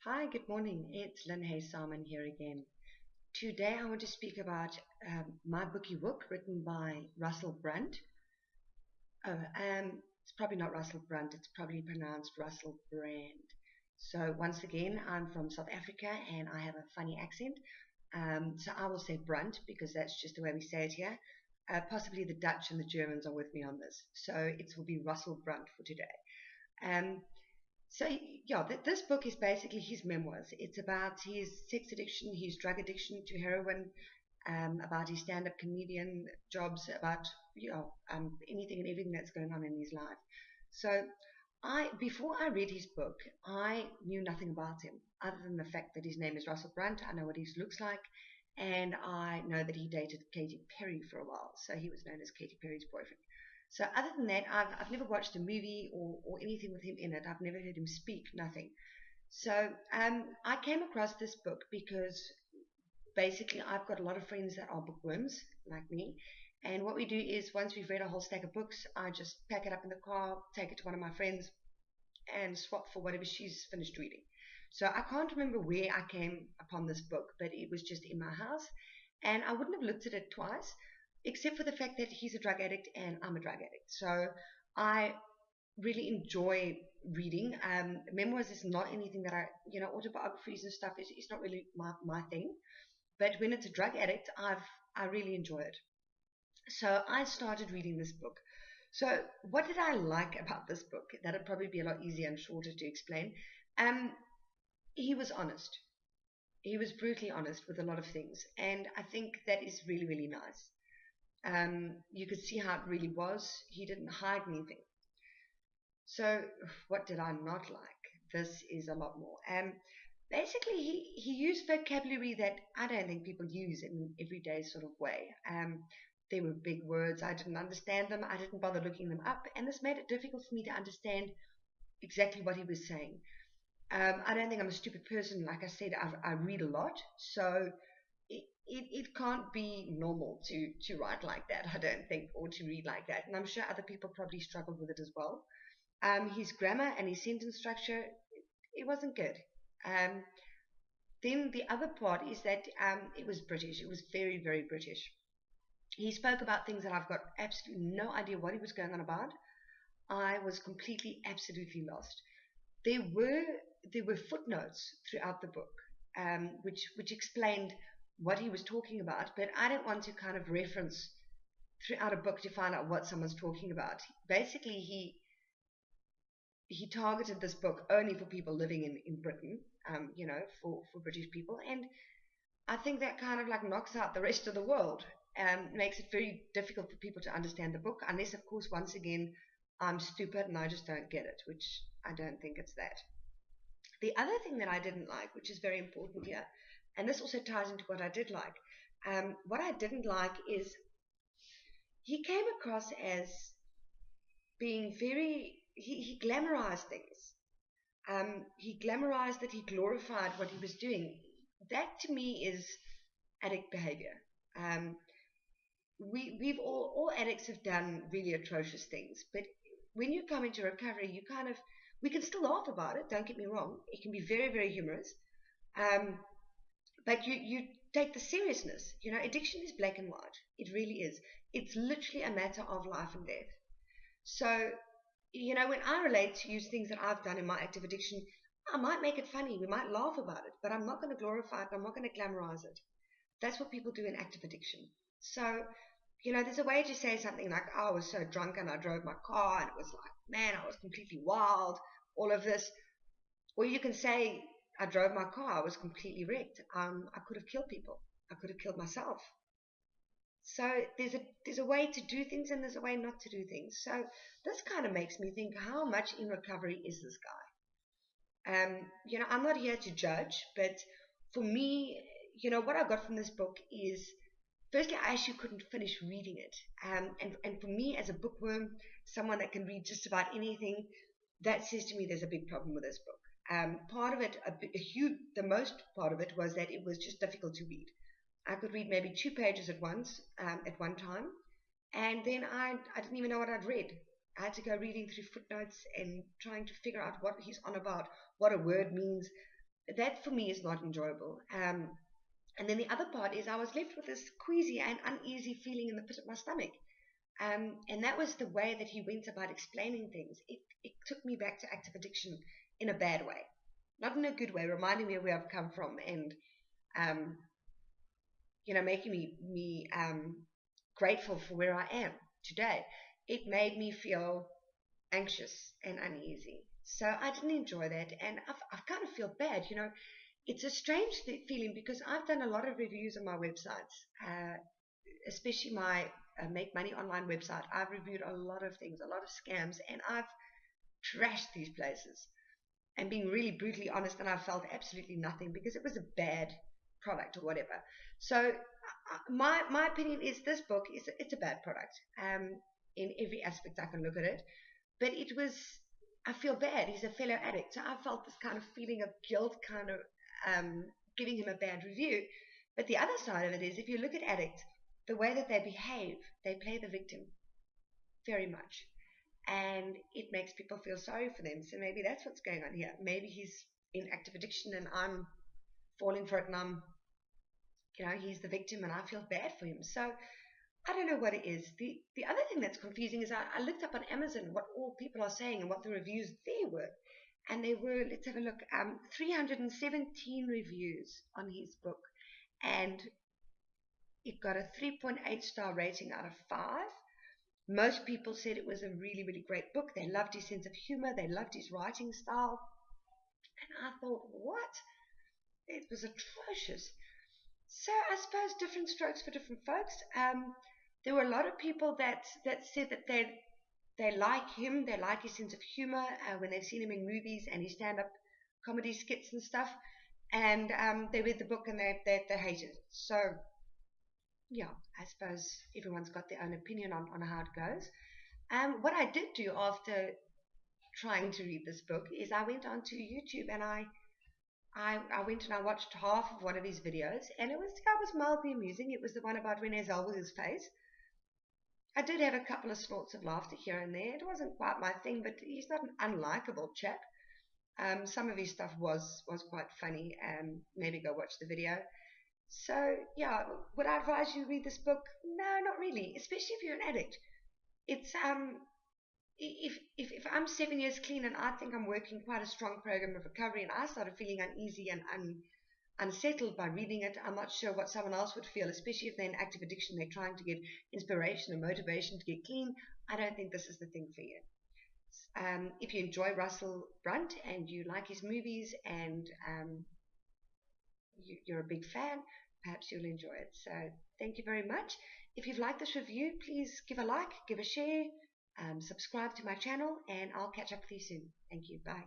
Hi, good morning. It's Lynne Huysamen here again. Today I want to speak about My Booky Wook, written by Russel Brand. It's probably not Russel Brand, it's probably pronounced Russel Brand. So once again, I'm from South Africa and I have a funny accent. So I will say Brunt because that's just the way we say it here. Possibly the Dutch and the Germans are with me on this. So it will be Russel Brand for today. Um, so yeah, this book is basically his memoirs. It's about his sex addiction, his drug addiction to heroin, about his stand-up comedian jobs, about anything and everything that's going on in his life. So before I read his book, I knew nothing about him other than the fact that his name is Russel Brand. I know what he looks like, and I know that he dated Katy Perry for a while, so he was known as Katy Perry's boyfriend. So other than that, I've never watched a movie or anything with him in it. I've never heard him speak, nothing. So I came across this book because basically I've got a lot of friends that are bookworms like me. And what we do is once we've read a whole stack of books, I just pack it up in the car, take it to one of my friends, and swap for whatever she's finished reading. So I can't remember where I came upon this book, but it was just in my house. And I wouldn't have looked at it twice, except for the fact that he's a drug addict and I'm a drug addict. So I really enjoy reading. Memoirs is not anything that autobiographies and stuff is not really my thing. But when it's a drug addict, I really enjoy it. So I started reading this book. So what did I like about this book? That'd probably be a lot easier and shorter to explain. Um, he was honest. He was brutally honest with a lot of things, and I think that is really, really nice. You could see how it really was. He didn't hide anything. So what did I not like? This is a lot more. Basically, he used vocabulary that I don't think people use in an everyday sort of way. They were big words. I didn't understand them. I didn't bother looking them up, and this made it difficult for me to understand exactly what he was saying. I don't think I'm a stupid person. Like I said, I read a lot, so it can't be normal to write like that, I don't think, or to read like that. And I'm sure other people probably struggled with it as well. His grammar and his sentence structure, it wasn't good. Um, then the other part is that it was British. It was very, very British. He spoke about things that I've got absolutely no idea what he was going on about. I was completely, absolutely lost. There were there were footnotes throughout the book, which explained what he was talking about, but I didn't want to kind of reference throughout a book to find out what someone's talking about. Basically, he targeted this book only for people living in Britain, for British people, and I think that kind of like knocks out the rest of the world. Makes it very difficult for people to understand the book, unless, of course, once again, I'm stupid and I just don't get it, which I don't think it's that. The other thing that I didn't like, which is very important here, and this also ties into what I did like, what I didn't like is he came across as being he glamorized things. He glamorized it, he glorified what he was doing. That to me is addict behavior. Um, we've all addicts have done really atrocious things, but when you come into recovery, we can still laugh about it. Don't get me wrong; it can be very, very humorous. Um, but you take the seriousness. Addiction is black and white. It really is. It's literally a matter of life and death. So, when I relate to use things that I've done in my active addiction, I might make it funny. We might laugh about it, but I'm not going to glorify it. I'm not going to glamorize it. That's what people do in active addiction. So, there's a way to say something like, oh, I was so drunk and I drove my car and it was like, man, I was completely wild, all of this. Or you can say, I drove my car, I was completely wrecked. I could have killed people. I could have killed myself. So there's a way to do things and there's a way not to do things. So this kind of makes me think, how much in recovery is this guy? I'm not here to judge, but for me, what I got from this book is, firstly, I actually couldn't finish reading it. And for me, as a bookworm, someone that can read just about anything, that says to me there's a big problem with this book. Part of it, the most part of it was that it was just difficult to read. I could read maybe 2 pages at once, at one time, and then I didn't even know what I'd read. I had to go reading through footnotes and trying to figure out what he's on about, what a word means. that for me is not enjoyable. And then the other part is I was left with this queasy and uneasy feeling in the pit of my stomach. And that was the way that he went about explaining things. It took me back to active addiction in a bad way, not in a good way, reminding me of where I've come from, and um, making me grateful for where I am today. It made me feel anxious and uneasy. So I didn't enjoy that, and I kind of feel bad. It's a strange feeling because I've done a lot of reviews on my websites, especially my Make Money Online website. I've reviewed a lot of things, a lot of scams, and I've trashed these places and being really brutally honest, and I felt absolutely nothing because it was a bad product or whatever. So my opinion is this book it's a bad product in every aspect I can look at it. But it was, I feel bad. He's a fellow addict, so I felt this kind of feeling of guilt, kind of giving him a bad review. But the other side of it is, if you look at addicts, the way that they behave, they play the victim very much. And it makes people feel sorry for them. So maybe that's what's going on here. Maybe he's in active addiction and I'm falling for it, and he's the victim and I feel bad for him. So I don't know what it is. The other thing that's confusing is I looked up on Amazon what all people are saying and what the reviews there were. And there were, let's have a look, 317 reviews on his book. And it got a 3.8 star rating out of 5. Most people said it was a really, really great book. They loved his sense of humor. They loved his writing style. And I thought, what? It was atrocious. So I suppose different strokes for different folks. There were a lot of people that said that they like him, they like his sense of humor when they've seen him in movies and his stand-up comedy skits and stuff. And they read the book and they hated it. So yeah, I suppose everyone's got their own opinion on how it goes. What I did do after trying to read this book is I went onto YouTube and I went and I watched half of one of his videos, and it was mildly amusing. It was the one about Renee Zellweger's face. I did have a couple of snorts of laughter here and there. It wasn't quite my thing, but he's not an unlikable chap. Some of his stuff was quite funny. Maybe go watch the video. So yeah, would I advise you read this book? No, not really. Especially if you're an addict. It's if I'm 7 years clean and I think I'm working quite a strong program of recovery, and I started feeling uneasy and unsettled by reading it, I'm not sure what someone else would feel, especially if they're in active addiction, they're trying to get inspiration and motivation to get clean. I don't think this is the thing for you. If you enjoy Russel Brand and you like his movies and you're a big fan, perhaps you'll enjoy it. So thank you very much. If you've liked this review, please give a like, give a share, subscribe to my channel, and I'll catch up with you soon. Thank you. Bye.